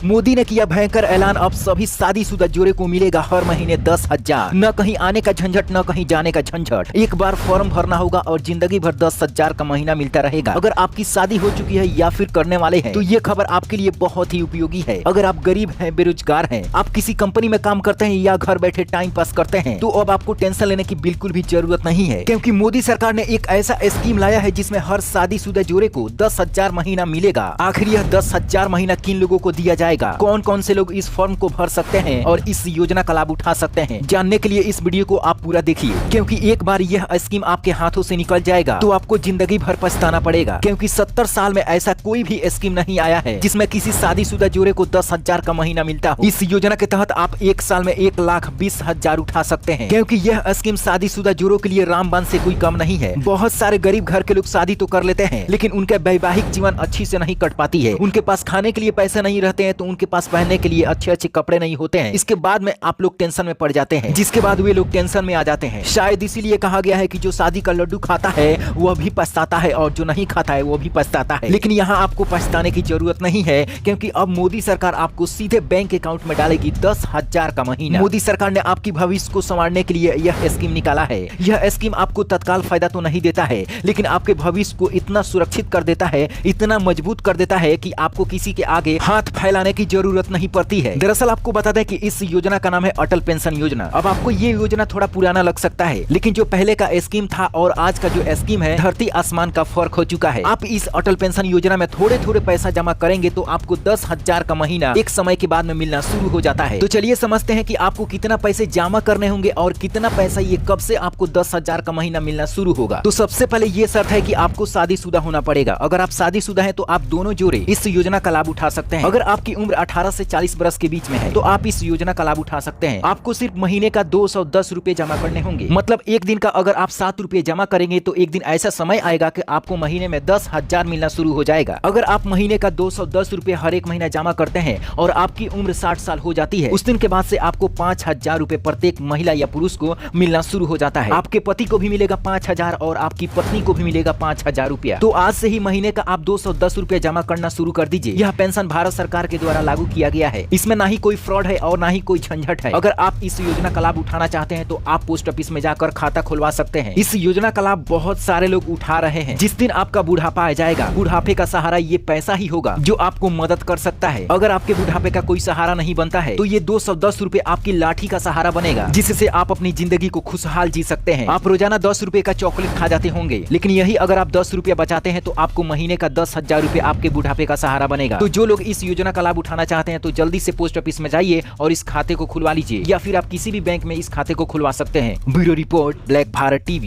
मोदी ने किया भयंकर ऐलान, अब सभी शादीशुदा जोड़े को मिलेगा हर महीने 10,000। न कहीं आने का झंझट, न कहीं जाने का झंझट। एक बार फॉर्म भरना होगा और जिंदगी भर 10,000 का महीना मिलता रहेगा। अगर आपकी शादी हो चुकी है या फिर करने वाले हैं तो ये खबर आपके लिए बहुत ही उपयोगी है। अगर आप गरीब हैं, बेरोजगार हैं, आप किसी कंपनी में काम करते हैं या घर बैठे टाइम पास करते हैं, तो अब आपको टेंशन लेने की बिल्कुल भी जरूरत नहीं है, क्योंकि मोदी सरकार ने एक ऐसा स्कीम लाया है जिसमें हर शादीशुदा जोड़े को 10,000 महीना मिलेगा। आखिर यह 10,000 महीना किन लोगों को दिया जाएगा, कौन कौन से लोग इस फॉर्म को भर सकते हैं और इस योजना का लाभ उठा सकते हैं, जानने के लिए इस वीडियो को आप पूरा देखिए, क्योंकि एक बार यह स्कीम आपके हाथों से निकल जाएगा तो आपको जिंदगी भर पछताना पड़ेगा, क्योंकि 70 साल में ऐसा कोई भी स्कीम नहीं आया है जिसमें किसी शादीशुदा जोड़े को 10,000 का महीना मिलता हो। इस योजना के तहत आप एक साल में 1,20,000 उठा सकते हैं, क्योंकि यह स्कीम शादीशुदा जोड़ों के लिए रामबाण से कोई कम नहीं है। बहुत सारे गरीब घर के लोग शादी तो कर लेते हैं, लेकिन उनके वैवाहिक जीवन अच्छी से नहीं कट पाती है। उनके पास खाने के लिए पैसे नहीं रहते हैं, तो उनके पास पहनने के लिए अच्छे अच्छे कपड़े नहीं होते हैं। इसके बाद में आप लोग टेंशन में पड़ जाते हैं, जिसके बाद वे लोग टेंशन में आ जाते हैं। शायद इसीलिए कहा गया है कि जो शादी का लड्डू खाता है वह भी पछताता है और जो नहीं खाता है वो भी पछताता है। लेकिन यहाँ आपको पछताने की जरूरत नहीं है, क्योंकि अब मोदी सरकार आपको सीधे बैंक अकाउंट में डालेगी 10,000 का महीना। मोदी सरकार ने आपकी भविष्य को संवारने के लिए यह स्कीम निकाला है। यह स्कीम आपको तत्काल फायदा तो नहीं देता है, लेकिन आपके भविष्य को इतना सुरक्षित कर देता है, इतना मजबूत कर देता है कि आपको किसी के आगे हाथ फैलाने की जरूरत नहीं पड़ती है। दरअसल आपको बता दें कि इस योजना का नाम है अटल पेंशन योजना। अब आपको ये योजना थोड़ा पुराना लग सकता है, लेकिन जो पहले का स्कीम था और आज का जो स्कीम है, धरती आसमान का फर्क हो चुका है। आप इस अटल पेंशन योजना में थोड़े थोड़े पैसा जमा करेंगे तो आपको 10,000 का महीना एक समय के बाद में मिलना शुरू हो जाता है। तो चलिए समझते हैं कि आपको कितना पैसे जमा करने होंगे और कितना पैसा ये कब से आपको 10,000 का महीना मिलना शुरू होगा। तो सबसे पहले ये शर्त है कि आपको शादीशुदा होना पड़ेगा। अगर आप शादीशुदा हैं तो आप दोनों जोड़े इस योजना का लाभ उठा सकते हैं। अगर आपकी उम्र 18 से 40 वर्ष के बीच में है तो आप इस योजना का लाभ उठा सकते हैं। आपको सिर्फ महीने का 210 रुपए जमा करने होंगे। मतलब एक दिन का अगर आप 7 रुपए जमा करेंगे तो एक दिन ऐसा समय आएगा कि आपको महीने में 10,000 मिलना शुरू हो जाएगा। अगर आप महीने का 210 रुपए हर एक महीना जमा करते हैं और आपकी उम्र 60 साल हो जाती है, उस दिन के बाद से आपको 5,000 रुपए प्रत्येक महिला या पुरुष को मिलना शुरू हो जाता है। आपके पति को भी मिलेगा 5,000 और आपकी पत्नी को भी मिलेगा 5,000 रुपया। तो आज से ही महीने का आप 210 रुपए जमा करना शुरू कर दीजिए। यह पेंशन भारत सरकार के द्वारा लागू किया गया है। इसमें ना ही कोई फ्रॉड है और ना ही कोई झंझट है। अगर आप इस योजना का लाभ उठाना चाहते हैं तो आप पोस्ट ऑफिस में जाकर खाता खुलवा सकते हैं। इस योजना का लाभ बहुत सारे लोग उठा रहे हैं। जिस दिन आपका बुढ़ापा आ जाएगा, बुढ़ापे का सहारा ये पैसा ही होगा जो आपको मदद कर सकता है। अगर आपके बुढ़ापे का कोई सहारा नहीं बनता है तो ये 210 रुपए आपकी लाठी का सहारा बनेगा, जिससे आप अपनी जिंदगी को खुशहाल जी सकते हैं। आप रोजाना 10 रुपए का चॉकलेट खा जाते होंगे, लेकिन यही अगर आप 10 रुपया बचाते हैं तो आपको महीने का 10,000 रुपए आपके बुढ़ापे का सहारा बनेगा। तो जो लोग इस योजना का लाभ उठाना चाहते हैं तो जल्दी से पोस्ट ऑफिस में जाइए और इस खाते को खुलवा लीजिए, या फिर आप किसी भी बैंक में इस खाते को खुलवा सकते हैं। Bureau report, black Bharat TV.